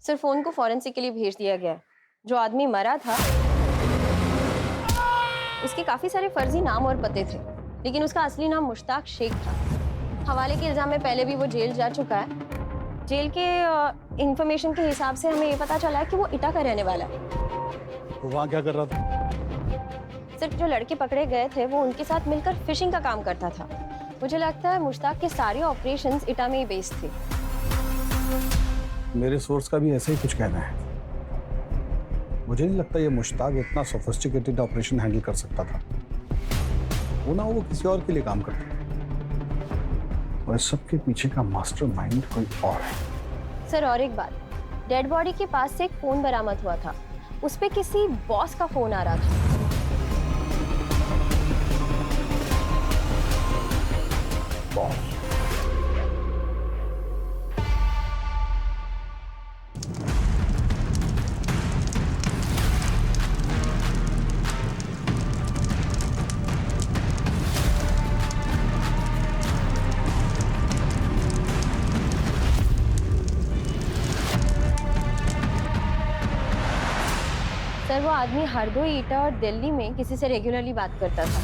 Sir phone को forensic के लिए भेज दिया गया है। जो आदमी मरा था उसके काफी सारे फर्जी नाम और पते थे, लेकिन उसका असली नाम मुश्ताक शेख था। हवाले के इल्जाम में पहले भी वो जेल जा चुका है। जेल के इंफॉर्मेशन के हिसाब से हमें ये पता चला है कि वो इटा का रहने वाला है। तो वहाँ क्या कर रहा था? सिर्फ जो लड़के पकड़े गए थे वो उनके साथ मिलकर फिशिंग का काम करता था। मुझे लगता है मुश्ताक के सारे ऑपरेशंस इटा में ही बेस्ड थे। मेरे सोर्स का भी ऐसा ही कुछ कहना है। मुझे नहीं लगता ये मुश्ताक इतना सोफिस्टिकेटेड ऑपरेशन हैंडल कर सकता था। वो ना वो किसी और के लिए काम करता, और इस सब के पीछे का मास्टरमाइंड कोई और है। सर और एक बात, डेड बॉडी के पास से एक फोन बरामद हुआ था। उस पे किसी बॉस का फोन आ रहा था। बॉस? सर वो आदमी हरदोई, ईटा और दिल्ली में किसी से रेगुलरली बात करता था।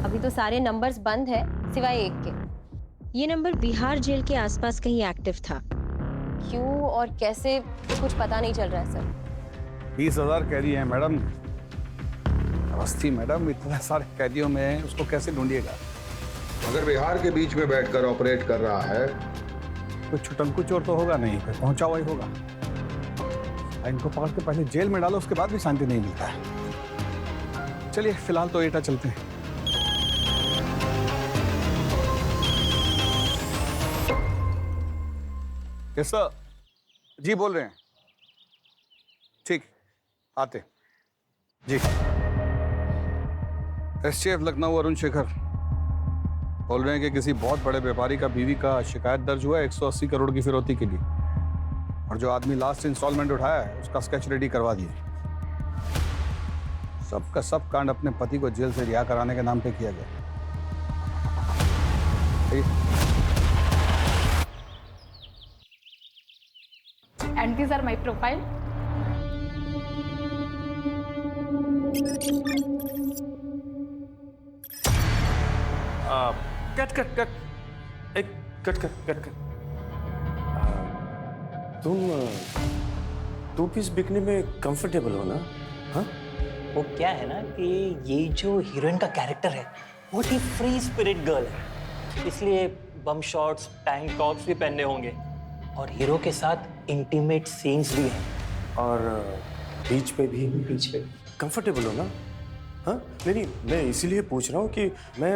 अभी तो सारे नंबर्स बंद है सिवाय एक के। ये नंबर बिहार जेल के आसपास कहीं एक्टिव था। क्यों और कैसे कुछ पता नहीं चल रहा है सर। 20,000 कैदी हैं मैडम। अवस्थी मैडम, इतने सारे कैदियों में उसको कैसे ढूंढिएगा? अगर बिहार के बीच में बैठकर ऑपरेट कर रहा है, कोई छुटंकू चोर तो होगा नहीं, कोई पहुंचा हुआ ही होगा। इनको पकड़ के पहले जेल में डालो, उसके बाद भी शांति नहीं मिलता है। चलिए फिलहाल तो एटा चलते हैं। यस सर, जी बोल रहे हैं। ठीक, आते जी। एसटीएफ लखनऊ अरुण शेखर बोल रहे हैं कि किसी बहुत बड़े व्यापारी का बीवी का शिकायत दर्ज हुआ है 180 करोड़ की फिरौती के लिए, और जो आदमी लास्ट इंस्टॉलमेंट उठाया है उसका स्केच रेडी करवा दिए। सबका सब कांड अपने पति को जेल से रिहा कराने के नाम पे किया गया। And these are my profile. Cut cut cut, एक कट कट कट कट। तुम टू पीस बिकने में कंफर्टेबल हो ना? हाँ, वो क्या है ना कि ये जो हीरोइन का कैरेक्टर है वो ठीक फ्री स्पिरिट गर्ल है, इसलिए बम शॉट्स, टैंक टॉप्स भी पहनने होंगे, और हीरो के साथ इंटीमेट सीन्स भी हैं। और बीच पे भी कंफर्टेबल हो ना? हाँ, नहीं, मैं इसीलिए पूछ रहा हूँ कि मैं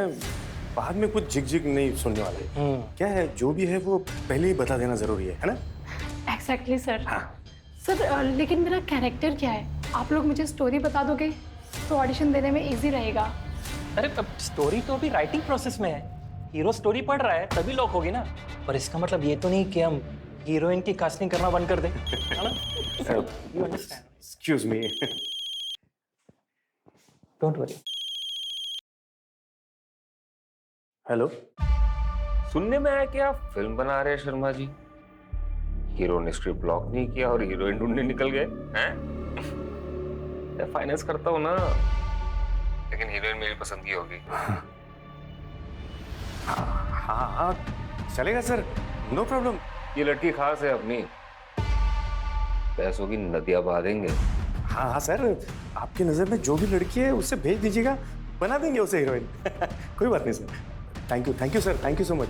बाद में कुछ झिक नहीं सुनने वाला है। क्या है, जो भी है वो पहले ही बता देना जरूरी है ना? Exactly, sir. हाँ। सर लेकिन मेरा कैरेक्टर क्या है? आप लोग मुझे स्टोरी बता दोगे तो ऑडिशन देने में इजी रहेगा। अरे अब स्टोरी तो अभी राइटिंग प्रोसेस में है। हीरो स्टोरी पढ़ रहा है तभी लॉक होगी ना। पर इसका मतलब ये तो नहीं कि हम हीरोइन की कास्टिंग करना बंद कर दें, है ना? You understand? Excuse me. Don't worry. Hello, सुनने में आया कि आप फिल्म बना रहे हैं शर्मा जी। हीरो ने स्क्रिप्ट ब्लॉक नहीं किया और हीरोइन ढूंढने निकल गए हैं? मैं फाइनेंस करता हूँ ना, लेकिन हीरोइन मेरी पसंद की होगी। हाँ, चलेगा सर, नो प्रॉब्लम। ये लड़की खास है अपनी, पैसों की नदियां बहा देंगे। हाँ सर, आपकी नजर में जो भी लड़की है उससे भेज दीजिएगा, बना देंगे उसे हीरोइन। कोई बात नहीं sir. Thank you sir, thank you so much.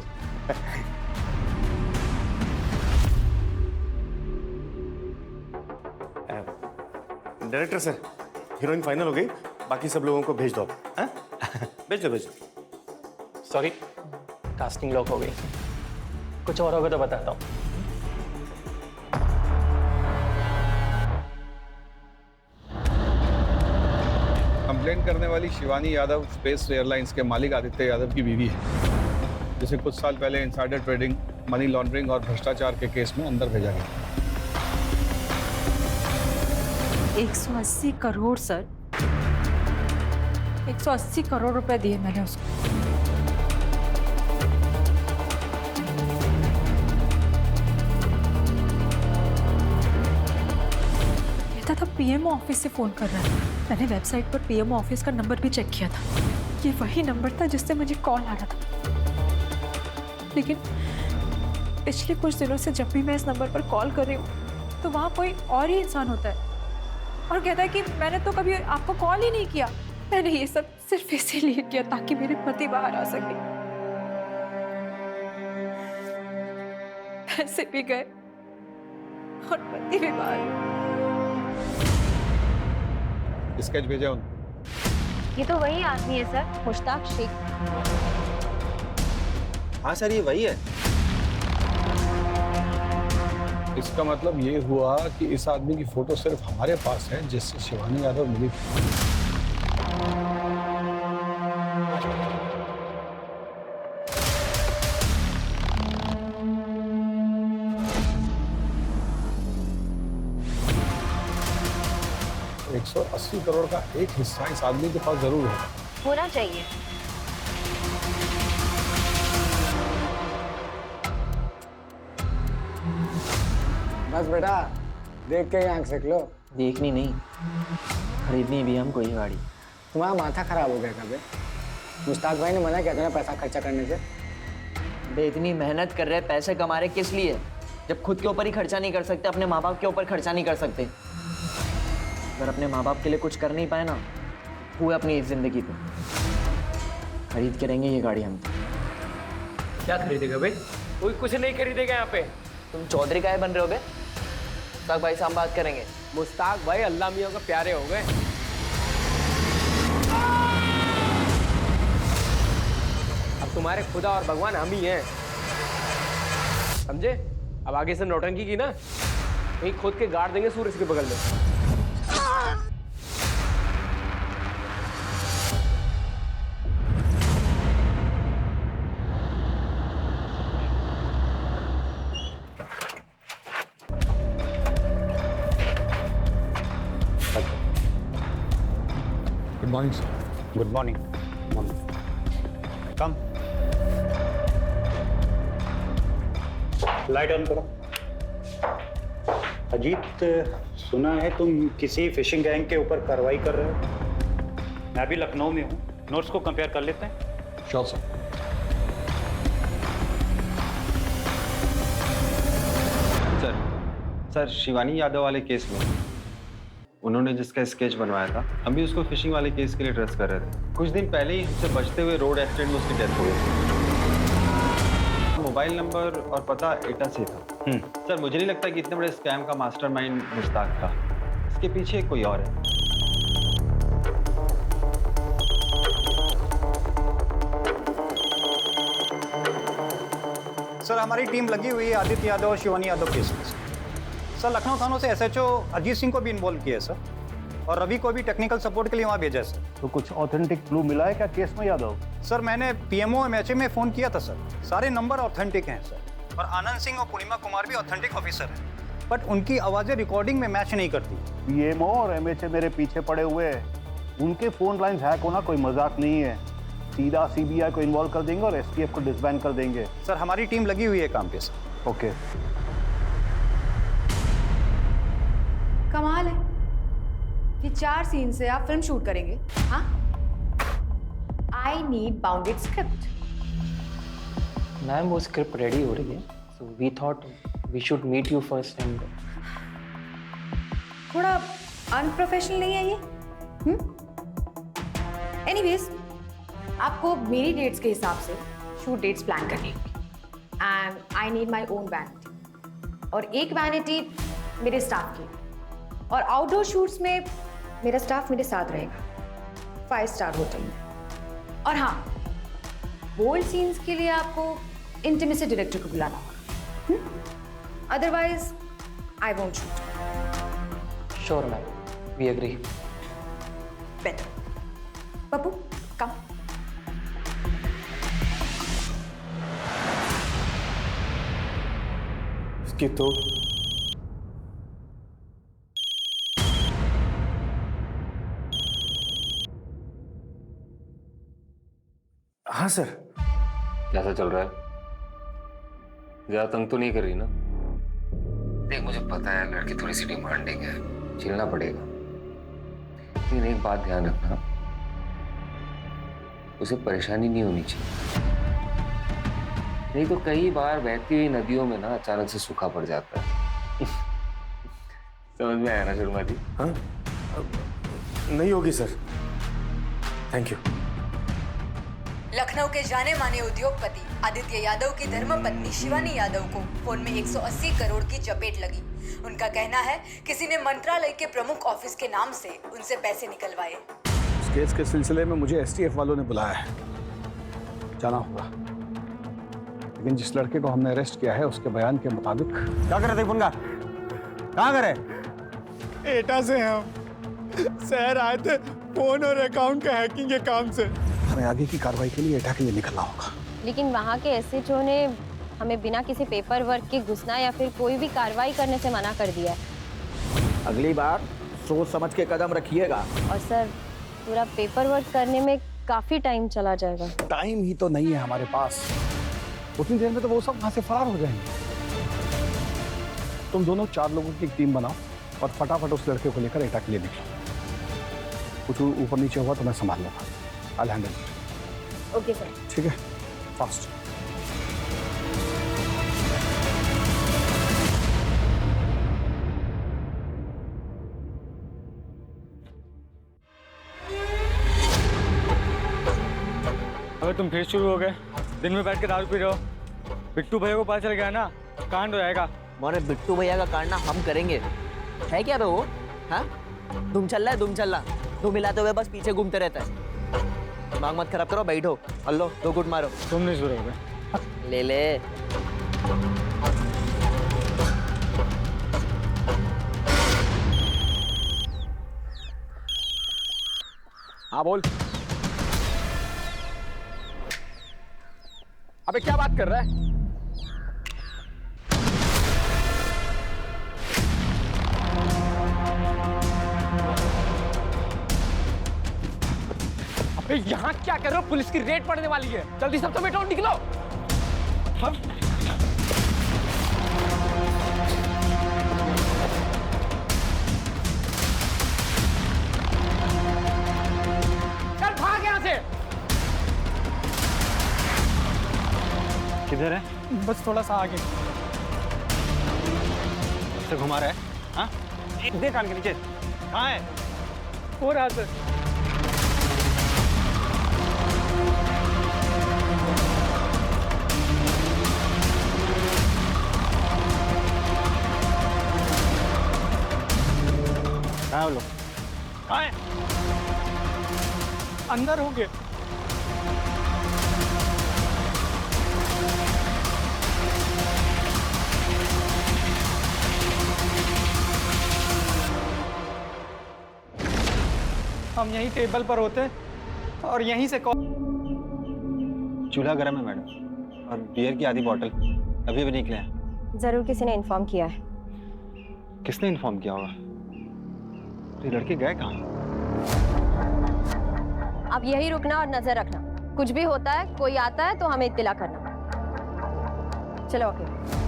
Director sir, heroine final हो गई, बाकी सब लोगों को भेज दो। हाँ? भेज दो। सॉरी, कास्टिंग लॉक हो गई। कुछ और होगा तो बताता हूँ। कंप्लेंट करने वाली शिवानी यादव स्पेस एयरलाइंस के मालिक आदित्य यादव की बीवी है, जिसे कुछ साल पहले इनसाइडर ट्रेडिंग, मनी लॉन्ड्रिंग और भ्रष्टाचार के केस में अंदर भेजा गया। 180 करोड़ सर, 180 करोड़ रुपए दिए मैंने उसको। पीएमओ ऑफिस से फ़ोन कर रहा है। मैंने वेबसाइट पर पीएमओ ऑफिस का नंबर भी चेक किया था। ये वही नंबर था जिससे मुझे कॉल आ रहा था। लेकिन पिछले कुछ दिनों से जब भी मैं इस नंबर पर कॉल कर रही हूँ तो वहाँ कोई और ही इंसान होता है और कहता है कि मैंने तो कभी आपको कॉल ही नहीं किया। मैंने ये सब सिर्फ इसीलिए किया ताकि मेरे पति बाहर आ सके। पैसे भी गए और पति भी बाहर। स्केच भेजा उन। ये तो वही आदमी है सर, मुश्ताक शेख। हाँ सर, ये वही है। इसका मतलब ये हुआ कि इस आदमी की फोटो सिर्फ हमारे पास है जिससे शिवानी यादव मिली थी। तो 180 करोड़ का एक हिस्सा इस आदमी के पास जरूर है। होना चाहिए। बस बेटा, देख के ही आंख सेक लो। देखनी नहीं, खरीदनी भी हमको ये गाड़ी। तुम्हारा माथा खराब हो गया कभी? मुश्ताक भाई ने मना किया था ना पैसा खर्चा करने से। बे इतनी मेहनत कर रहे, पैसे कमा रहे किस लिए? जब खुद के ऊपर ही खर्चा नहीं कर सकते, अपने माँ बाप के ऊपर खर्चा नहीं कर सकते। अगर अपने माँ बाप के लिए कुछ कर नहीं पाए ना, हुए अपनी इस जिंदगी पे। खरीद के रहेंगे ये गाड़ी हम। क्या खरीदेगा भाई? कोई कुछ नहीं खरीदेगा यहाँ पे। तुम चौधरी का बन रहे हो बे? मुश्ताक भाई से हम बात करेंगे। मुश्ताक भाई अल्लाह मियाँ के प्यारे हो गए। अब तुम्हारे खुदा और भगवान हम ही हैं, समझे? अब आगे से नौटंकी की ना, कहीं खोद के गाड़ देंगे सूरज के बगल में। Good morning sir. Good morning. Come. Light on करो। अजीत, सुना है तुम किसी फिशिंग गैंग के ऊपर कार्रवाई कर रहे हो। मैं भी लखनऊ में हूँ, नोट्स को कंपेयर कर लेते हैं। Sure sir. Sir Shivani Yadav वाले केस में उन्होंने जिसका स्केच बनवाया था, हम भी उसको फिशिंग वाले केस के लिए ट्रेस कर रहे थे। कुछ दिन पहले ही हमसे बचते हुए रोड एक्सीडेंट में उसकी डेथ हो गई थी। मोबाइल नंबर और पता एटा से था। सर मुझे नहीं लगता कि इतने बड़े स्कैम का मास्टरमाइंड मुश्ताक था। इसके पीछे कोई और है। सर हमारी टीम लगी हुई है आदित्य यादव और शिवानी यादव केस में। सर लखनऊ थानों से एसएचओ अजीत सिंह को भी इन्वॉल्व किया है सर, और रवि को भी टेक्निकल सपोर्ट के लिए वहाँ भेजा है सर। तो कुछ ऑथेंटिक क्लू मिला है क्या केस में यादव? सर मैंने पीएमओ एमएचए में फ़ोन किया था सर, सारे नंबर ऑथेंटिक हैं सर, और आनंद सिंह और पूर्णिमा कुमार भी ऑथेंटिक ऑफिसर हैं, बट उनकी आवाज़ें रिकॉर्डिंग में मैच नहीं करती। पीएमओ और एमएचए मेरे पीछे पड़े हुए हैं। उनके फ़ोन लाइन्स हैक होना कोई मजाक नहीं है। सीधा सीबीआई को इन्वॉल्व कर देंगे और एसटीएफ को डिसबैंड कर देंगे। सर हमारी टीम लगी हुई है काम पे सर। ओके। कमाल है कि 4 सीन से आप फिल्म शूट करेंगे। हाँ, I need bounded script. Ma'am वो स्क्रिप्ट रेडी हो रही है, so we thought we should meet you first and. थोड़ा अनप्रोफेशनल नहीं है ये? एनीवेज, आपको मेरी डेट्स के हिसाब से शूट डेट्स प्लान करनी होगी, and I need my own vanity, और एक वैनिटी मेरे स्टाफ की, और आउटडोर शूट्स में मेरा स्टाफ मेरे साथ रहेगा 5 स्टार होटल में। और हाँ, बोल्ड सीन्स के लिए आपको इंटीमेसी डायरेक्टर को बुलाना होगा, otherwise I won't shoot. Sure ma'am, we agree. Better. Pappu come. इसकी तो हाँ सर। कैसा चल रहा है? ज्यादा तंग तो नहीं कर रही ना? देख मुझे पता है लड़की थोड़ी सी डिमांडिंग है, झेलना पड़ेगा। लेकिन एक बात ध्यान रखना, उसे परेशानी नहीं होनी चाहिए, नहीं तो कई बार बहती हुई नदियों में ना अचानक से सूखा पड़ जाता है। समझ में आया ना शर्मा जी? हाँ, नहीं होगी सर, थैंक यू। लखनऊ के जाने माने उद्योगपति आदित्य यादव की धर्मपत्नी शिवानी यादव को फोन में 180 करोड़ की चपेट लगी। उनका कहना है किसी ने मंत्रालय के प्रमुख ऑफिस के नाम से उनसे पैसे निकलवाए। इस केस के सिलसिले में मुझे एसटीएफ वालों ने बुलाया है, जाना होगा। लेकिन जिस लड़के को हमने अरेस्ट किया है उसके बयान के मुताबिक। क्या कर रहे थे फोन का? कहाँ करे? एटा से हम शहर आए थे फोन और अकाउंट का हैकिंग के काम से। हमें आगे की कार्रवाई के लिए एटा के लिए निकलना होगा। लेकिन वहाँ के एसएचओ ने हमें बिना किसी पेपर वर्क के घुसना या फिर कोई भी कार्रवाई करने से मना कर दिया है। अगली बार सोच समझ के कदम रखिएगा। और सर, पूरा पेपर वर्क करने में काफी टाइम चला जाएगा। टाइम ही तो नहीं है हमारे पास, उतनी देर में तो वो सब वहाँ से फरार हो जाएंगे। तुम दोनों 4 लोगों की एक टीम बनाओ और फटाफट उस लड़के को लेकर एटा के लिए निकलो। कुछ ऊपर नीचे हुआ तो मैं संभाल लूंगा। I'll handle it. Okay sir. ठीक है, फास्ट। अबे तुम फिर शुरू हो गए, दिन में बैठ के दारू पी रहे हो। बिट्टू भैया को पता चल गया ना, कांड हो जाएगा। मोरे बिट्टू भैया का कांड ना हम करेंगे, है क्या बे वो? हाँ, तुम चल रहा है, तुम चल रहा, तुम मिलाते हुए बस पीछे घूमते रहता है। दिमाग मत खराब करो, बैठो, हल्लो 2 गुट मारो। तुम नहीं शुरू हो गए। ले ले। हाँ बोल। अबे क्या बात कर रहा है? अबे यहाँ क्या कर रहे हो? पुलिस की रेड पड़ने वाली है, जल्दी सब तो बेटो निकलो। हम चल भाग यहाँ से। किधर है? बस थोड़ा सा आगे। से घुमा रहा है? हाँ? देख कान के नीचे। कहाँ है? हो रहा सर। कहाँ लोग? कहाँ है? अंदर होंगे। हम यहीं टेबल पर होते और यहीं से कॉल। चूल्हा गर्म है मैडम, और बियर की आधी बोतल अभी भी निकले हैं। जरूर किसी ने इन्फॉर्म किया है। किसने इन्फॉर्म किया होगा? ये लड़के गए कहाँ? आप यही रुकना और नजर रखना, कुछ भी होता है, कोई आता है तो हमें इत्तिला करना। चलो ओके।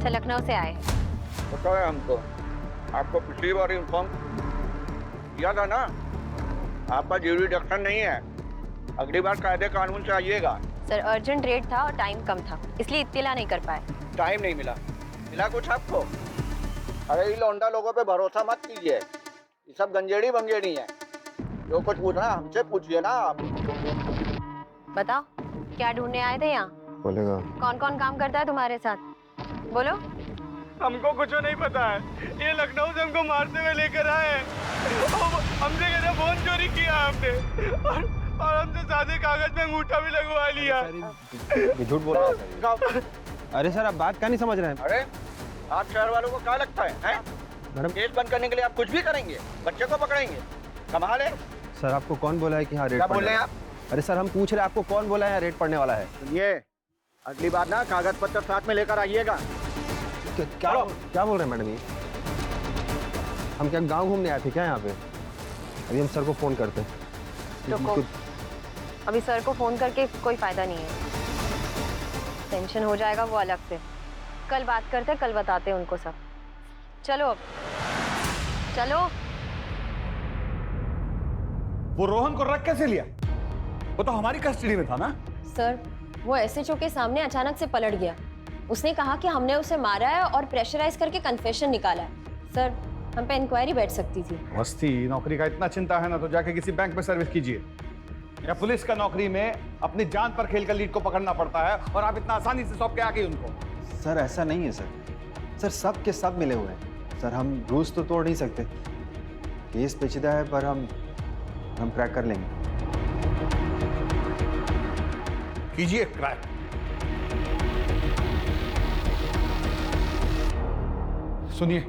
लखनऊ से आए। पता है हमको, आपको पिछली बार इन्फॉर्म किया था ना, आपका ज्यूरिडिक्शन नहीं है, अगली बार कायदे कानून से आइएगा। सर अर्जेंट रेट था और टाइम कम था, इसलिए इत्तिला नहीं कर पाए। टाइम नहीं मिला? मिला कुछ आपको? अरे ये लौंडा लोगों पे भरोसा मत कीजिए, ये सब गंजेड़ी बंगेड़ी है। जो कुछ पूछना हमसे पूछिए ना आप। बताओ क्या ढूंढने आए थे यहाँ? बोलेगा। कौन कौन काम करता है तुम्हारे साथ? बोलो। हमको कुछ नहीं पता है, ये लखनऊ से हमको मारते हुए लेकर आए हैं। हमसे कहते फोन चोरी किया हमने, और हमसे सादे कागज में अंगूठा भी लगवा लिया। झूठ बोल रहा है। अरे सर, आप बात क्या नहीं समझ रहे हैं? अरे आप शहर वालों को क्या लगता है? मैडम केस बंद करने के लिए आप कुछ भी करेंगे, बच्चे को पकड़ेंगे, कमाल है। सर आपको कौन बोला है कि हाँ रेड क्या बोल रहे हैं आप? अरे सर हम पूछ रहे हैं आपको कौन बोला है रेड पड़ने वाला है? सुनिए, अगली बार ना कागज पत्र साथ में लेकर आइएगा। क्या बोल रहे हैं मैडम ये? हम क्या गांव घूमने आए थे क्या यहाँ पे? अभी हम सर को फोन करते हैं। रुको, अभी सर को फोन करके कोई फायदा नहीं है, टेंशन हो जाएगा वो अलग से। कल बात करते, कल बताते हैं उनको सब। चलो अब चलो। वो रोहन को रख कैसे लिया? वो तो हमारी कस्टडी में था ना। सर वो एसएचओ के सामने अचानक से पलट गया। उसने कहा कि हमने उसे मारा है और प्रेशराइज करके कन्फेशन निकाला है। सर हम पे इंक्वायरी बैठ सकती थी। मस्ती, नौकरी का इतना चिंता है ना तो जाके किसी बैंक में सर्विस कीजिए, या पुलिस का नौकरी में अपनी जान पर खेलकर लीड को पकड़ना पड़ता है और आप इतना आसानी से सौंप के आ गए उनको। सर ऐसा नहीं है सर सब के सब मिले हुए हैं सर। हम रूल्स तो तोड़ नहीं सकते, केस पेचीदा है पर हम क्रैक कर लेंगे। कीजिए क्रैक। सुनिए,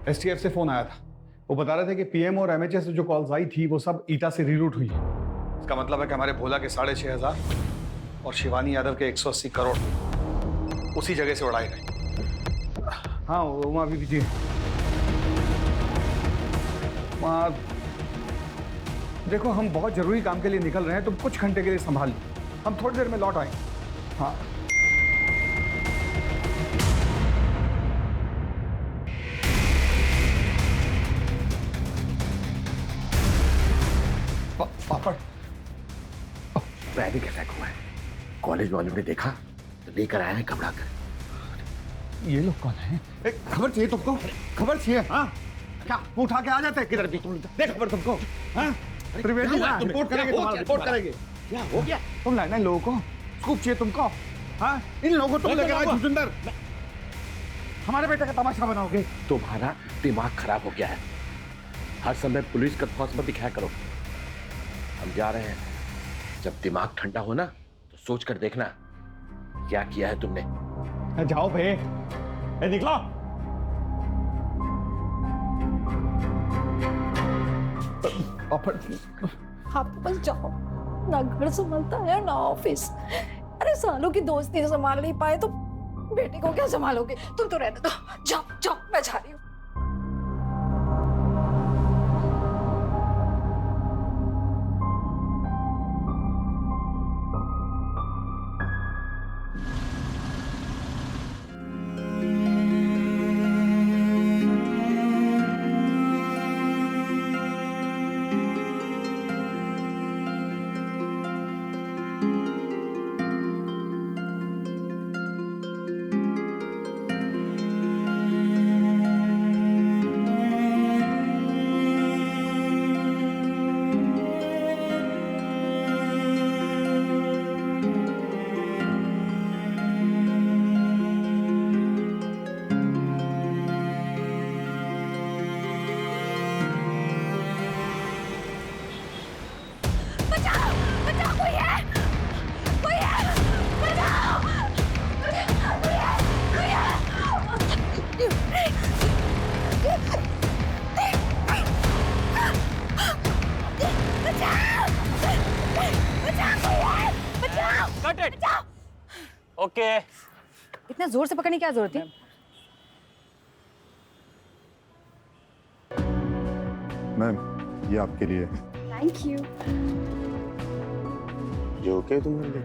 एसटीएफ से फोन आया था। वो बता रहे थे कि पीएम और एमएचए से जो कॉल्स आई थी वो सब ईटा से रीरूट हुई है। इसका मतलब है कि हमारे भोला के 6,500 और शिवानी यादव के 180 करोड़ उसी जगह से उड़ाए गए। हाँ वहाँ भी कीजिए। वहाँ देखो, हम बहुत जरूरी काम के लिए निकल रहे हैं, तुम कुछ घंटे के लिए संभाल लो, हम थोड़ी देर में लौट आएंगे। हाँ पापड़ पैनिक अटैक हुआ है। कॉलेज वालों ने देखा तो लेकर आए हैं घबरा कर। ये लोग कौन है? खबर चाहिए तुमको? खबर चाहिए? हाँ क्या उठा के आ जाते हैं किधर भी? तुम दे खबर तुमको। हाँ त्रिवेदी रिपोर्ट करेंगे, तुम्हारा रिपोर्ट करेंगे। क्या हो गया? तुम लाना इन लोगों को, स्कूप चाहिए तुमको? हाँ इन लोगों को तुम लेकर आए जुजिंदर, हमारे बेटे का तमाशा बनाओगे। तुम्हारा दिमाग खराब हो गया है, हर समय पुलिस का खौफ मत दिखाया करो। हम जा रहे हैं, जब दिमाग ठंडा हो ना तो सोच कर देखना क्या किया है तुमने। जाओ भे, निकलो। आप बस जाओ, ना घर संभालता है ना ऑफिस। अरे सालों की दोस्ती संभाल नहीं पाए तो बेटे को क्या संभालोगे? तुम तो रहने दो, जाओ जाओ, मैं जा रही हूँ। ओके। इतना जोर से पकड़ने की क्या जरूरत है? मैम ये आपके लिए। Thank you. ये ओके तुम्हारे लिए?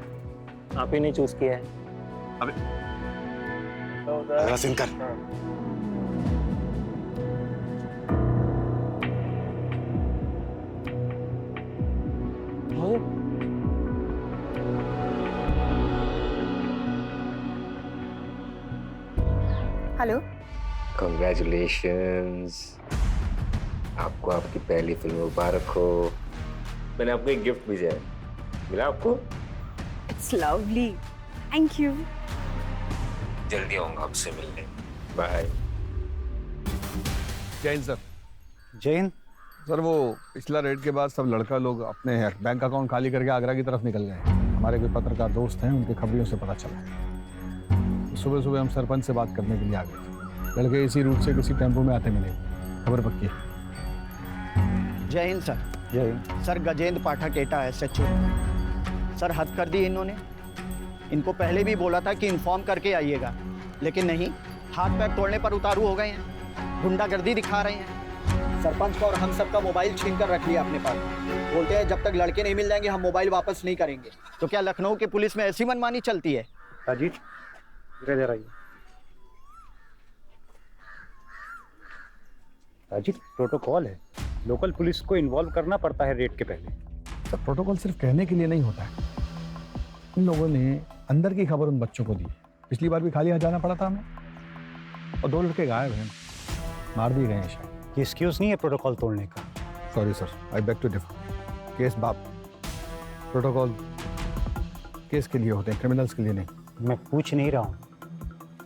आप ही ने चूज किया है। अबे सीन कर। हेलो। Congratulations, आपको आपकी पहली फिल्म मुबारक हो। मैंने आपको एक गिफ्ट भेजा है, मिला आपको? It's lovely, thank you. जल्दी आऊंगा आपसे मिलने। Bye. Jain sir. Jain sir, वो पिछला रेड के बाद सब लड़का लोग अपने बैंक अकाउंट खाली करके आगरा की तरफ निकल गए। हमारे कोई पत्रकार दोस्त हैं, उनके खबरियों से पता चला। सुबह सुबह हम सरपंच से बात करने के लिए आ गए। लड़के इसी रूट से किसी टेम्पो में आते मिले। खबर पक्की है। जय हिंद सर। जय हिंद सर। गजेंद्र पाठक एटा SHO। सर हद कर दी इन्होंने। इनको पहले भी बोला था कि इन्फॉर्म करके आइएगा, लेकिन नहीं, हाथ पैर तोड़ने पर उतारू हो गए हैं, गुंडागर्दी दिखा रहे हैं। सरपंच का और हम सबका मोबाइल छीन कर रख लिया अपने पास। बोलते हैं जब तक लड़के नहीं मिल जाएंगे हम मोबाइल वापस नहीं करेंगे। तो क्या लखनऊ की पुलिस में ऐसी मनमानी चलती है? अजीत इधर आइए। अजीत प्रोटोकॉल है, लोकल पुलिस को इन्वॉल्व करना पड़ता है रेड के पहले। सर प्रोटोकॉल सिर्फ कहने के लिए नहीं होता है। इन लोगों ने अंदर की खबर उन बच्चों को दी। पिछली बार भी खाली हाथ जाना पड़ा था हमें, और 2 लड़के गायब हैं, मार दिए गए हैं शायद। एक्सक्यूज नहीं है प्रोटोकॉल तोड़ने का। Sorry sir, I beg to differ. Case बाप, प्रोटोकॉल केस के लिए होते हैं, क्रिमिनल्स के लिए नहीं। मैं पूछ नहीं रहा हूँ,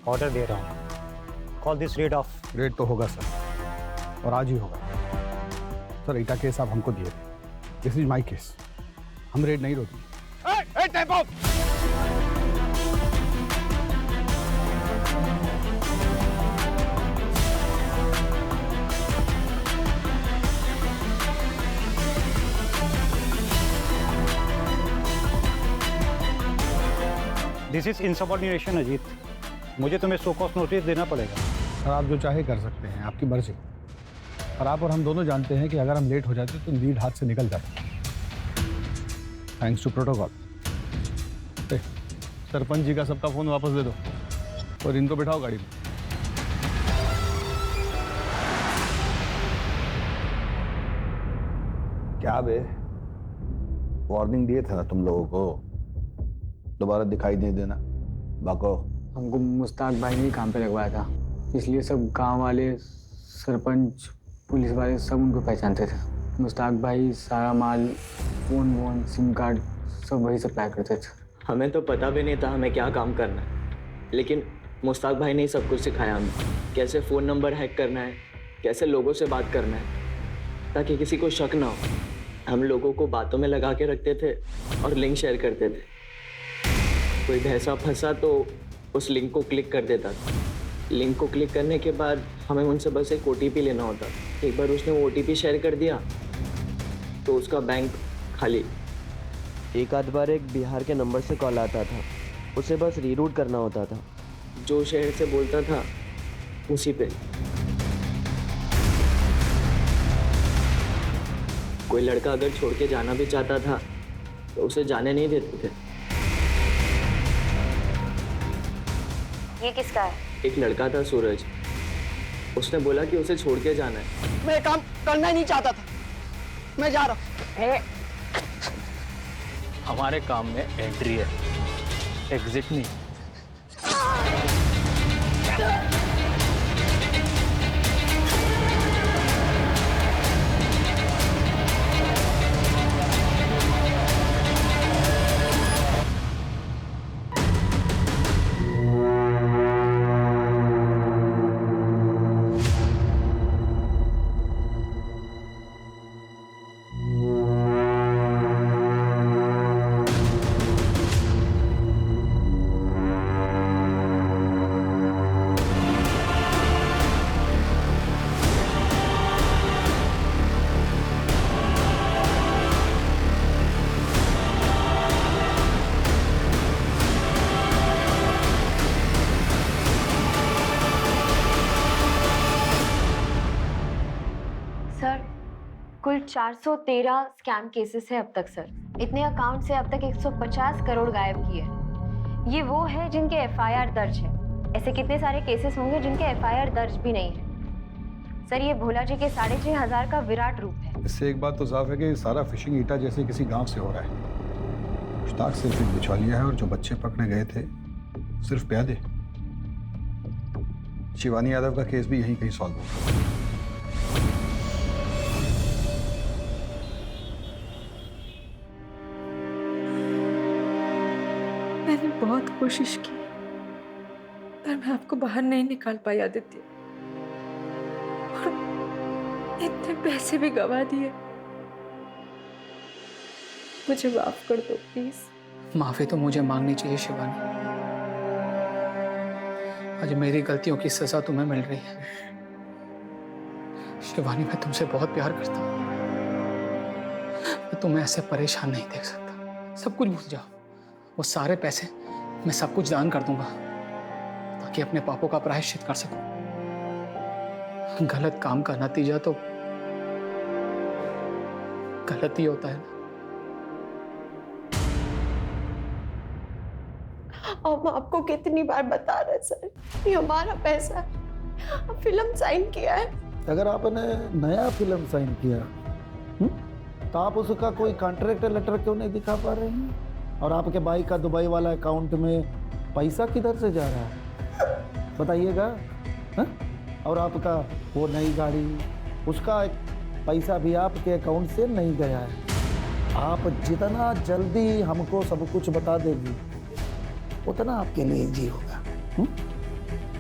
ऑर्डर दे रहा हूँ। Call this rid of. Red तो होगा सर, और आज ही होगा। सर ईटा केस आप हमको दिए थे, दिस इज माई केस, हम रेड नहीं रोकेंगे। दिस इज इनसबऑर्डिनेशन अजीत, मुझे तुम्हें सो कॉस्ट नोटिस देना पड़ेगा। सर आप जो चाहे कर सकते हैं, आपकी मर्जी। और आप और हम दोनों जानते हैं कि अगर हम लेट हो जाते तो लीड हाथ से निकल जाता, thanks to protocol. Sarpanch ji का सबका फोन वापस दे दो और इनको बिठाओ गाड़ी में। क्या बे, वार्निंग दिए थे ना तुम लोगों को, दोबारा दिखाई नहीं देना। बाको हमको मुश्ताक भाई ने ही काम पे लगवाया था, इसलिए सब गांव वाले, सरपंच, पुलिस वाले सब उनको पहचानते थे। मुश्ताक भाई सारा माल, फोन वोन, सिम कार्ड सब वही सप्लाई करते थे। हमें तो पता भी नहीं था हमें क्या काम करना है, लेकिन मुश्ताक भाई ने ही सब कुछ सिखाया हमें। कैसे फ़ोन नंबर हैक करना है, कैसे लोगों से बात करना है, ताकि किसी को शक ना हो। हम लोगों को बातों में लगा के रखते थे और लिंक शेयर करते थे। कोई भैंसा फंसा तो उस लिंक को क्लिक कर देता था। लिंक को क्लिक करने के बाद हमें उनसे बस एक OTP लेना होता। एक बार उसने वो OTP शेयर कर दिया तो उसका बैंक खाली। एक आध बार एक बिहार के नंबर से कॉल आता था, उसे बस रीरूट करना होता था। जो शहर से बोलता था उसी पे। कोई लड़का अगर छोड़ के जाना भी चाहता था तो उसे जाने नहीं देते थे। ये किसका है? एक लड़का था सूरज, उसने बोला कि उसे छोड़ के जाना है। मैं काम करना ही नहीं चाहता था, मैं जा रहा हूँ। हमारे काम में एंट्री है, एग्जिट नहीं। कुल 413 स्कैम केसेस है अब तक सर। इतने अकाउंट से अब तक 150 करोड़ गायब किए। ये वो है जिनके एफआईआर दर्ज है। ऐसे कितने सारे केसेस होंगे जिनके एफआईआर दर्ज भी नहीं है। सर ये भोला जी के 6,500 का विराट रूप है। इससे एक बात तो साफ है कि सारा फिशिंग ईटा जैसे किसी गांव से हो रहा है। मुश्ताक सिर्फ एक बिचौलिया है और जो बच्चे पकड़े गए थे सिर्फ प्यादे। शिवानी यादव का केस भी यहीं कहीं सॉल्व होगा। मैंने बहुत कोशिश की पर मैं आपको बाहर नहीं निकाल पाई आदित्य, और इतने पैसे भी गवा दिए। मुझे माफ कर दो प्लीज। माफी तो मुझे मांगनी चाहिए शिवानी। आज मेरी गलतियों की सजा तुम्हें मिल रही है। शिवानी मैं तुमसे बहुत प्यार करता हूँ। मैं तुम्हें ऐसे परेशान नहीं देख सकता। सब कुछ भूल जाओ। वो सारे पैसे मैं सब कुछ दान कर दूंगा ताकि अपने पापों का प्रायश्चित कर सकूं। गलत काम का नतीजा तो गलत ही होता है ना। हम आपको कितनी बार बता रहे सर, ये हमारा पैसा है। फिल्म साइन किया है। अगर आपने नया फिल्म साइन किया तो आप उसका कोई कॉन्ट्रैक्ट लेटर क्यों नहीं दिखा पा रहे हैं? और आपके भाई का दुबई वाला अकाउंट में पैसा किधर से जा रहा है बताइएगा? और आपका वो नई गाड़ी, उसका पैसा भी आपके अकाउंट से नहीं गया है। आप जितना जल्दी हमको सब कुछ बता देंगी उतना आपके लिए इजी होगा।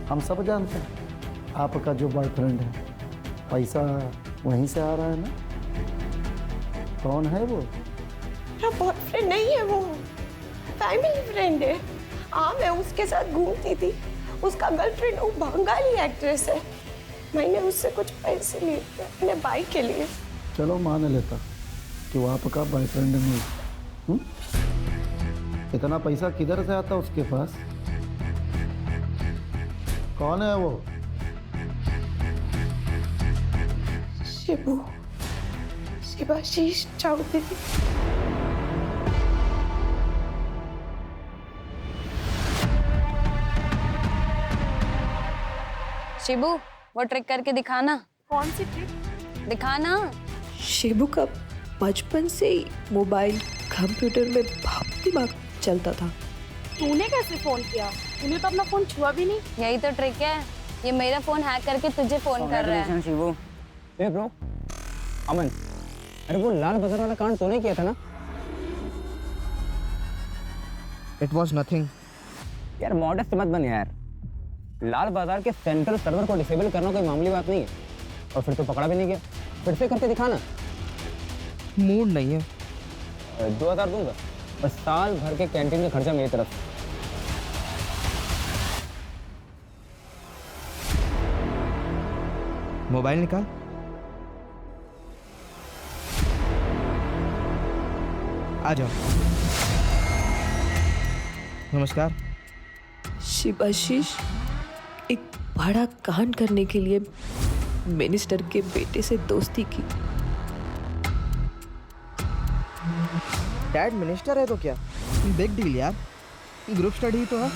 हम सब जानते हैं आपका जो बॉयफ्रेंड है पैसा वहीं से आ रहा है ना। कौन है वो? मेरा बॉयफ्रेंड नहीं है, वो फैमिली फ्रेंड है। हाँ, मैं उसके साथ घूमती थी। उसका गर्लफ्रेंड वो बंगाली एक्ट्रेस है। मैंने उससे कुछ पैसे लिए थे अपने भाई के लिए। चलो मान लेता कि वो आपका बॉयफ्रेंड नहीं। इतना पैसा किधर से आता उसके पास? कौन है वो? शिबू, शिवाशीष चौधरी। शिबू, वो ट्रिक करके दिखाना। कौन सी ट्रिक? दिखाना। शिबू का बचपन से ही मोबाइल कंप्यूटर में बहुत दिमाग चलता था। तूने कैसे फोन किया? तूने तो अपना फोन छुआ भी नहीं। यही तो ट्रिक है, ये मेरा फोन हैक करके तुझे फोन कर रहा है। शिबू, ए ब्रो, अमन, अरे वो लाल बाजार वाला कांड तूने किया था ना? It was nothing. यार मॉडेस्ट मत बन यार। लाल बाजार के सेंट्रल सर्वर को डिसेबल करना कोई मामूली बात नहीं है। और फिर तो पकड़ा भी नहीं गया। फिर से करके दिखाना। मूड नहीं है। 2000 दूंगा, बस साल भर के कैंटीन का खर्चा मेरी तरफ से। मोबाइल निकाल। आ जाओ। नमस्कार। शिवाशीष एक बड़ा कांड करने के लिए मिनिस्टर के बेटे से दोस्ती की। डैड मिनिस्टर है तो क्या बिग डील यार, ग्रुप स्टडी तो है।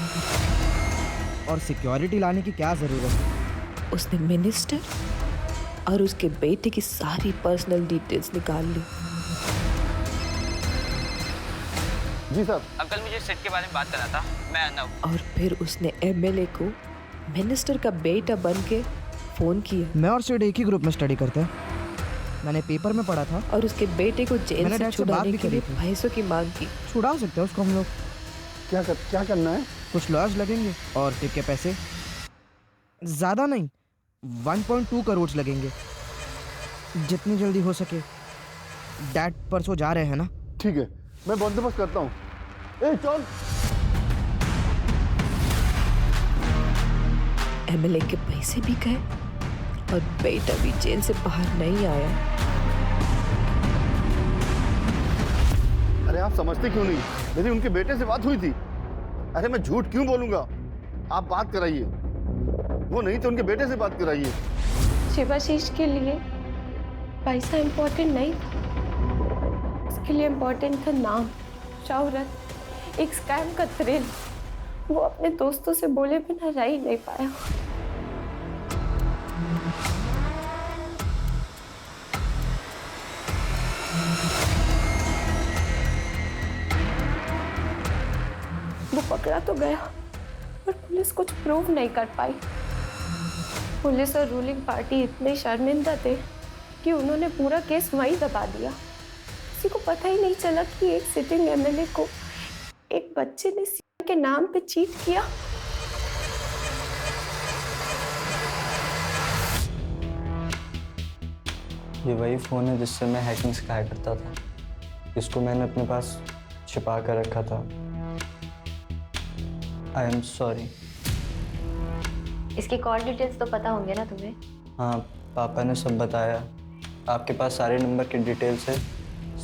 और सिक्योरिटी लाने की क्या जरूरत है? उसने मिनिस्टर और उसके बेटे की सारी पर्सनल डिटेल्स निकाल ली। जी सर। अंकल मुझे सेट के बारे में बात करना था, मैं आना हूँ। और फिर उसने एमएलए को मिनिस्टर का बेटा बन के फोन किया। मैं और सिड एक ही ग्रुप में स्टडी करते हैं, मैंने पेपर में पढ़ा था। और उसके बेटे को जेल से छुड़ाने के लिए पैसों की मांग की। छुड़ा सकते हैं उसको हम लोग। क्या करना है? कुछ लॉज लगेंगे और टिप के पैसे ज़्यादा नहीं, 1.2 करोड़ लगेंगे। जितनी जल्दी हो सके। डैड परसों जा रहे हैं ना? ठीक है, मैं बंदोबस्त करता हूँ। ए चल। एमएलए के पैसे भी गए और बेटा भी जेल से बाहर नहीं आया। अरे आप समझते क्यों नहीं? मेरी उनके बेटे से बात हुई थी। अरे मैं झूठ क्यों बोलूंगा? आप बात कराइए, वो नहीं तो उनके बेटे से बात कराइए। शिवाशीष के लिए पैसा इम्पोर्टेंट नहीं था, उसके लिए इम्पोर्टेंट था नाम, शोहरत, एक स्कैम का थ्रिल। वो अपने दोस्तों से बोले बिना रह ही नहीं पाया। वो पकड़ा तो गया पर पुलिस कुछ प्रूव नहीं कर पाई। पुलिस और रूलिंग पार्टी इतने शर्मिंदा थे कि उन्होंने पूरा केस वहीं दबा दिया। किसी को पता ही नहीं चला कि एक सिटिंग एमएलए को एक बच्चे ने सीएम के नाम पे चीट किया। ये वही फ़ोन है जिससे मैं हैकिंग सिखाया करता था। इसको मैंने अपने पास छिपा कर रखा था। I am sorry. इसकी कॉल डिटेल्स तो पता होंगे ना तुम्हें? हाँ, पापा ने सब बताया। आपके पास सारे नंबर के डिटेल्स है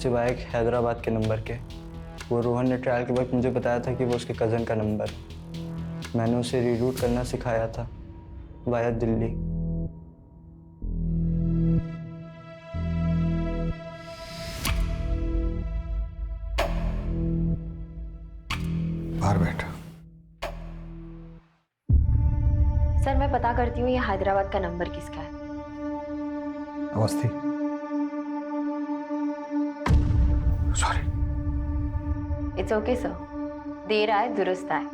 सिवाय एक हैदराबाद के नंबर के। वो रोहन ने ट्रायल के वक्त मुझे बताया था कि वो उसके कज़न का नंबर है। मैंने उसे रीरूट करना सिखाया था वाया दिल्ली। बाहर बैठ। सर मैं पता करती हूँ ये हैदराबाद का नंबर किसका है। Awasthi, sorry. It's okay sir, देर आए दुरुस्त आए।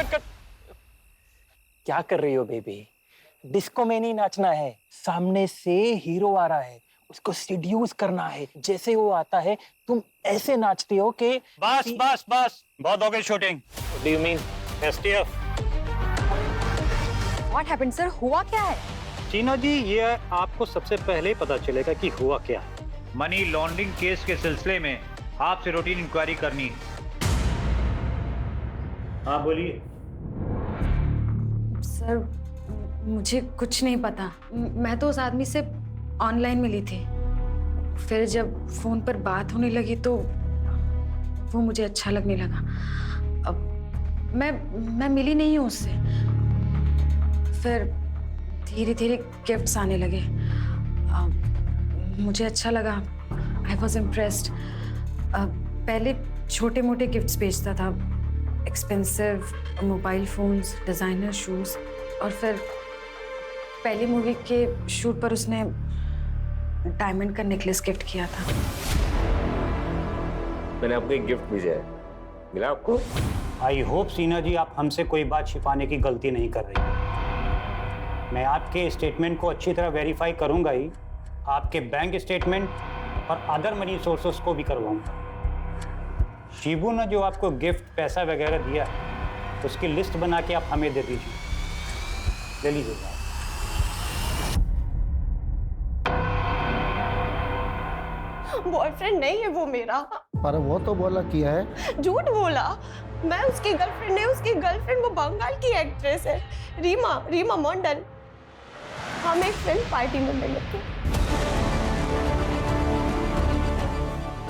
कट। क्या कर रही हो बेबी? डिस्को में नहीं नाचना है, सामने से हीरो आ रहा है, उसको सीड्यूस करना है। जैसे वो आता है तुम ऐसे नाचती हो कि बस बहुत हो गई shooting. Do you mean STF? What happened sir? हुआ क्या है? चीनो जी, ये आपको सबसे पहले पता चलेगा कि हुआ क्या है। मनी लॉन्ड्रिंग केस के सिलसिले में आपसे रूटीन इंक्वायरी करनी है। हाँ बोलिए। सर मुझे कुछ नहीं पता, मैं तो उस आदमी से ऑनलाइन मिली थी। फिर जब फोन पर बात होने लगी तो वो मुझे अच्छा लगने लगा। अब मैं मिली नहीं हूँ उससे। फिर धीरे धीरे गिफ्ट्स आने लगे। मुझे अच्छा लगा, आई वॉज इम्प्रेस्ड। पहले छोटे मोटे गिफ्ट्स भेजता था, expensive mobile phones, designer shoes, और फिर पहली मूवी के शूट पर उसने डायमंड का नेकलेस गिफ्ट किया था। मैंने आपको एक गिफ्ट भेजा है, मिला आपको? आई होप सीना जी आप हमसे कोई बात छिपाने की गलती नहीं कर रही। मैं आपके स्टेटमेंट को अच्छी तरह वेरीफाई करूंगा ही, आपके बैंक स्टेटमेंट और अदर मनी सोर्सेस को भी करवाऊंगा। शिबू ने जो आपको गिफ्ट पैसा वगैरह दिया है उसकी लिस्ट बना के आप हमें दे दीजिए। ले लीजिए। बॉयफ्रेंड नहीं है वो मेरा। पर वो तो बोला किया है। झूठ बोला, मैं उसकी गर्लफ्रेंड नहीं, उसकी गर्लफ्रेंड वो बंगाल की एक्ट्रेस है, रीमा मंडल। हम एक फिल्म पार्टी में मिले थे।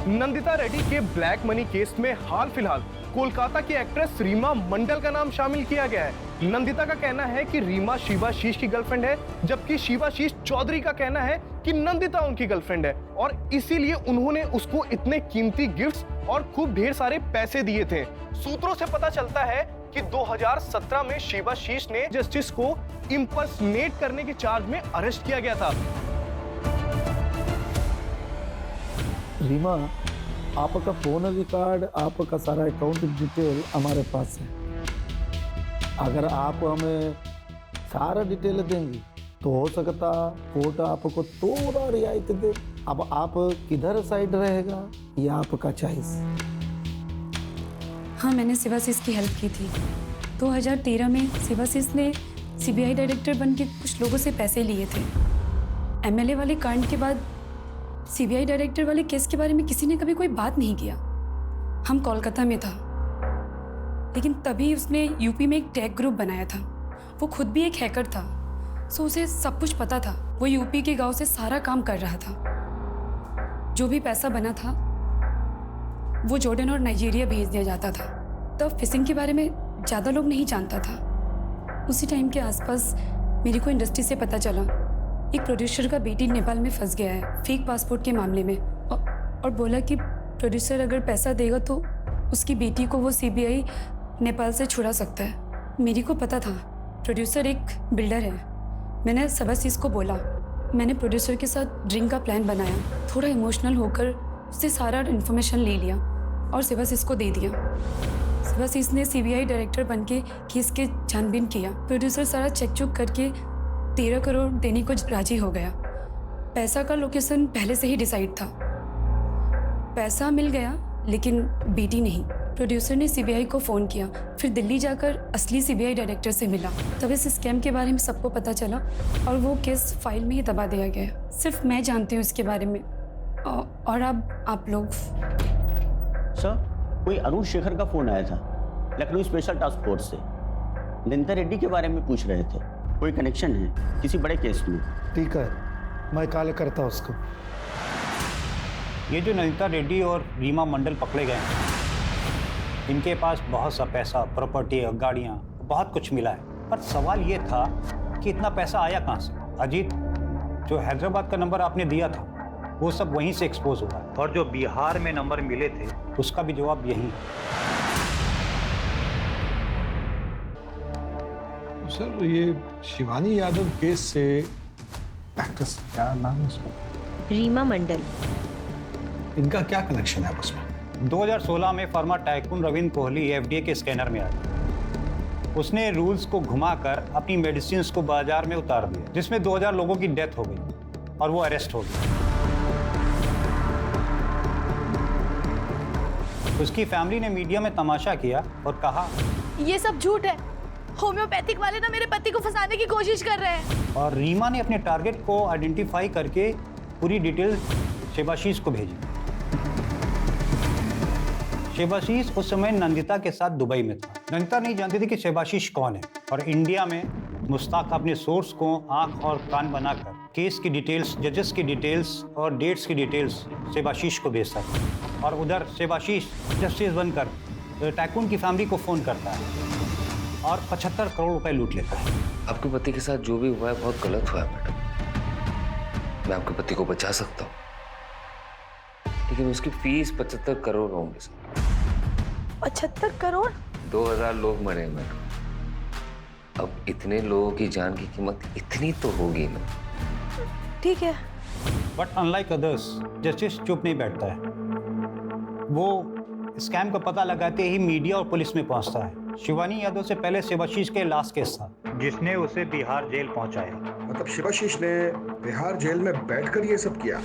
नंदिता रेड्डी के ब्लैक मनी केस में हाल फिलहाल कोलकाता की एक्ट्रेस रीमा मंडल का नाम शामिल किया गया है। नंदिता का कहना है कि रीमा शिवाशीष की गर्लफ्रेंड है, जबकि शिवाशीष चौधरी का कहना है कि नंदिता उनकी गर्लफ्रेंड है और इसीलिए उन्होंने उसको इतने कीमती गिफ्ट्स और खूब ढेर सारे पैसे दिए थे। सूत्रों से पता चलता है कि 2017 में शिवाशीष ने जस्टिस को इंपर्सनेट करने के चार्ज में अरेस्ट किया गया था। रीमा, आपका फोन रिकॉर्ड, आपका सारा अकाउंट डिटेल हमारे पास है। अगर आप हमें सारा डिटेल देंगी तो हो सकता कोर्ट आपको थोड़ा रियायत दे। अब आप किधर साइड रहेगा ये आपका चॉइस। हाँ, मैंने शिवाशीष की हेल्प की थी। 2013 में शिवाशीष ने सीबीआई डायरेक्टर बन के कुछ लोगों से पैसे लिए थे। एमएलए वाले कांड के बाद सीबीआई डायरेक्टर वाले केस के बारे में किसी ने कभी कोई बात नहीं किया। हम कोलकाता में था, लेकिन तभी उसने यूपी में एक टेक ग्रुप बनाया था। वो खुद भी एक हैकर था, सो उसे सब कुछ पता था। वो यूपी के गांव से सारा काम कर रहा था। जो भी पैसा बना था वो जॉर्डन और नाइजीरिया भेज दिया जाता था। तब फिशिंग के बारे में ज़्यादा लोग नहीं जानता था। उसी टाइम के आसपास मेरे को इंडस्ट्री से पता चला एक प्रोड्यूसर का बेटी नेपाल में फंस गया है फेक पासपोर्ट के मामले में, और बोला कि प्रोड्यूसर अगर पैसा देगा तो उसकी बेटी को वो सीबीआई नेपाल से छुड़ा सकता है। मेरे को पता था प्रोड्यूसर एक बिल्डर है। मैंने शिवाशीष को बोला, मैंने प्रोड्यूसर के साथ ड्रिंक का प्लान बनाया। थोड़ा इमोशनल होकर उससे सारा इन्फॉर्मेशन ले लिया और शिवाशीष को दे दिया। शिवाशीष ने सीबीआई डायरेक्टर बन के केस के छानबीन किया। प्रोड्यूसर सारा चेक चुक करके 13 करोड़ देने को राजी हो गया। पैसा का लोकेशन पहले से ही डिसाइड था। पैसा मिल गया लेकिन बेटी नहीं। प्रोड्यूसर ने सीबीआई को फ़ोन किया, फिर दिल्ली जाकर असली सीबीआई डायरेक्टर से मिला। तब इस स्कैम के बारे में सबको पता चला और वो केस फाइल में ही दबा दिया गया। सिर्फ मैं जानती हूँ इसके बारे में, और अब आप लोग। सर, कोई अरुण शेखर का फ़ोन आया था। लखनऊ स्पेशल टास्क फोर्स से। नंदिता रेड्डी के बारे में पूछ रहे थे, कोई कनेक्शन है किसी बड़े केस में? ठीक है, मैं कॉल करता हूँ उसको। ये जो नंदिता रेड्डी और रीमा मंडल पकड़े गए हैं, इनके पास बहुत सा पैसा, प्रॉपर्टी, गाड़ियाँ, बहुत कुछ मिला है। पर सवाल ये था कि इतना पैसा आया कहाँ से? अजीत, जो हैदराबाद का नंबर आपने दिया था वो सब वहीं से एक्सपोज हुआ है, और जो बिहार में नंबर मिले थे उसका भी जवाब यही है। सर, ये शिवानी यादव केस से एक्ट्रेस, क्या नाम है उसका? रीमा मंडल। इनका क्या कनेक्शन है उसमें? 2016 में फर्मा टाइकून रविंद्र कोहली एफडीए के स्कैनर में आया। उसने रूल्स को घुमाकर अपनी मेडिसिन को बाजार में उतार दिया, जिसमें 2000 लोगों की डेथ हो गई और वो अरेस्ट हो गया। उसकी फैमिली ने मीडिया में तमाशा किया और कहा, ये सब झूठ है, होम्योपैथिक वाले ना मेरे पति को फंसाने की कोशिश कर रहे हैं। और रीमा ने अपने टारगेट को आइडेंटिफाई करके पूरी डिटेल शेबाशीष को भेजी। शेबाशीष उस समय नंदिता के साथ दुबई में था। नंदिता नहीं जानती थी कि शेबाशीष कौन है, और इंडिया में मुश्ताक अपने सोर्स को आंख और कान बनाकर केस की डिटेल्स, जजेस की डिटेल्स और डेट्स की डिटेल्स शेबाशीष को भेजता था। और उधर शेबाशीष जस्टिस बनकर टाइकून की फैमिली को फोन करता है और 75 करोड़ रुपए लूट लेता है। आपके पति के साथ जो भी हुआ है बहुत गलत हुआ है मैडम। मैं आपके पति को बचा सकता हूँ, लेकिन उसकी फीस 75 करोड़ होंगे सर। 75 करोड़? 2000 लोग मरे मैडम। अब इतने लोगों की जान की कीमत इतनी तो होगी ना। ठीक है। बट अनलाइक अदर्स, जस्टिस चुप नहीं बैठता है। वो स्कैम का पता लगाते ही मीडिया और पुलिस में पहुंचता है। शिवानी यादव से पहले शिवाशीष के लास्ट केस था, जिसने उसे बिहार जेल पहुंचाया। मतलब शिवाशीष ने बिहार जेल में बैठकर ये सब किया?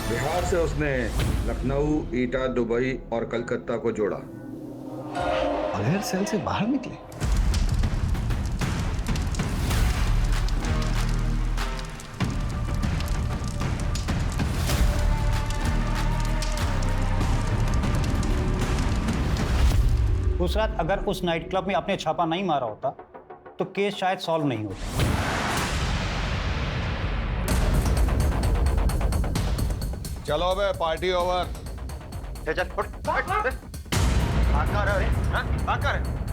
बिहार से उसने लखनऊ, ईटा, दुबई और कलकत्ता को जोड़ा। बगैर सेल से बाहर निकले? उस रात अगर उस नाइट क्लब में आपने छापा नहीं मारा होता तो केस शायद सॉल्व नहीं होता। चलो बे, पार्टी ओवर। चल फुट।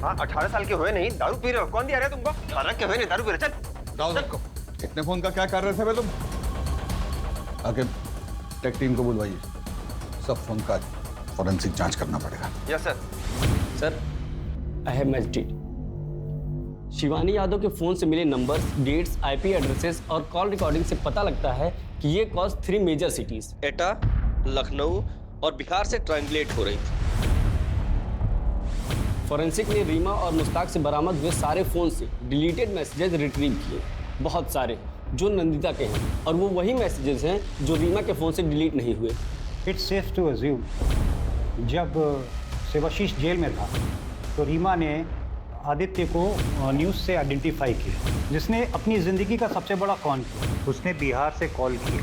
हाँ 18 साल के हुए नहीं, दारू पी रहे हो? कौन दिया रहे तुमको? 18 के हुए नहीं, दारू पी रहे। चल दाऊ सबको। इतने फोन का क्या कर रहे थे बे तुम? आगे टेक टीम को बुलवाइए, सब फोन का फॉरेंसिक जांच करना पड़ेगा। Yes sir. Sir, I have magistrate. Shivani Yadav के फोन से मिले नंबर्स, डेट्स, आईपी एड्रेसेस और कॉल रिकॉर्डिंग से पता लगता है कि ये कॉल्स 3 मेजर सिटीज एटा, लखनऊ और बिहार से ट्रायंगुलेट हो रही थी। फॉरेंसिक ने रीमा और मुश्ताक से बरामद हुए सारे फोन से डिलीटेड मैसेजेस रिट्रीव किए, बहुत सारे, जो नंदिता के हैं, और वो वही मैसेजेस हैं जो रीमा के फोन से डिलीट नहीं हुए। इट्स सेफ टू अज्यूम जब शिवाशीष जेल में था तो रीमा ने आदित्य को न्यूज़ से आइडेंटिफाई किया, जिसने अपनी ज़िंदगी का सबसे बड़ा कॉन किया। उसने बिहार से कॉल किया।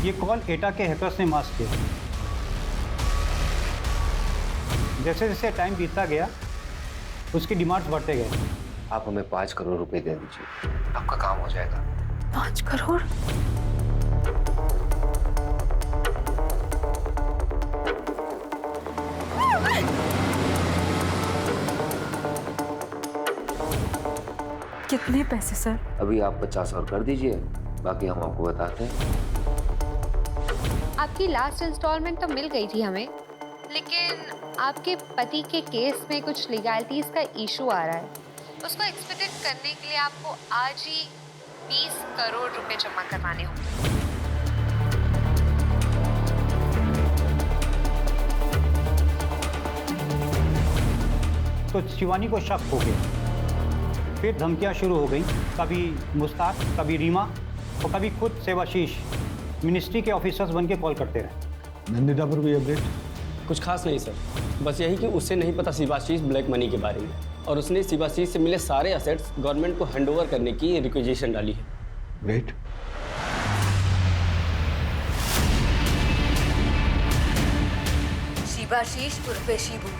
ये कॉल एटा के हैकर्स ने मास्क किया। जैसे जैसे टाइम बीतता गया उसकी डिमांड्स बढ़ते गए। आप हमें 5 करोड़ रुपए दे दीजिए, आपका काम हो जाएगा। 5 करोड़? कितने पैसे सर? अभी आप 50 और कर दीजिए, बाकी हम आपको बताते हैं। आपकी लास्ट इंस्टॉलमेंट तो मिल गई थी हमें, लेकिन आपके पति के केस में कुछ लीगैलिटीज का इशू आ रहा है। उसको एक्सपेक्टेड करने के लिए आपको आज ही 20 करोड़ रुपए जमा करवाने होंगे। तो शिवानी को शक हो गया। फिर धमकियां शुरू हो गई, कभी मुश्ताक, कभी रीमा और कभी खुद शिवाशीष मिनिस्ट्री के ऑफिसर्स बन के कॉल करते रहे। नंदिता पर कोई अपडेट? कुछ खास नहीं सर, बस यही कि उसे नहीं पता शिवाशीष ब्लैक मनी के बारे में और उसने शिवाशीष से मिले सारे असेट्स गवर्नमेंट को हैंडओवर करने की रिक्वेजिशन डाली है। ग्रेट। शिवाशीष उर्फे शिबू,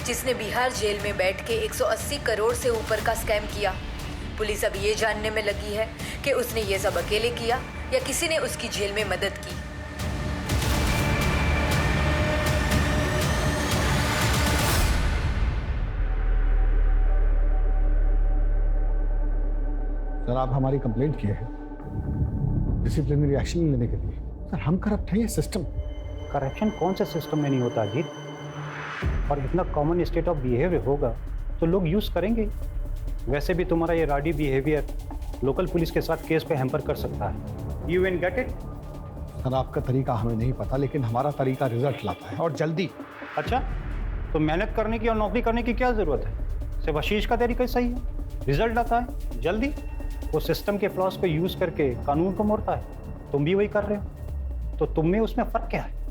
जिसने बिहार जेल में बैठ के 180 करोड़ से ऊपर का स्कैम किया। पुलिस अब ये जानने में लगी है कि उसने ये सब अकेले किया या किसी ने उसकी जेल में मदद की। सर, आप हमारी कंप्लेंट किए हैं डिसिप्लिनरी एक्शन लेने के लिए। सर, हम करप्ट हैं, ये सिस्टम। करप्शन कौन से सिस्टम में नहीं होता अजीत? और इतना कॉमन स्टेट ऑफ बिहेवियर होगा तो लोग यूज़ करेंगे। वैसे भी तुम्हारा ये राडी बिहेवियर लोकल पुलिस के साथ केस पे हैम्पर कर सकता है। You will get it. Sir, आपका तरीका हमें नहीं पता, लेकिन हमारा तरीका रिजल्ट लाता है, और जल्दी। अच्छा, तो मेहनत करने की और नौकरी करने की क्या ज़रूरत है? सिर्फ आशीष का तरीका सही है, रिजल्ट आता है जल्दी। वो सिस्टम के फ्लॉस को यूज़ करके कानून को मोड़ता है। तुम भी वही कर रहे हो, तो तुम में उसमें फ़र्क क्या है?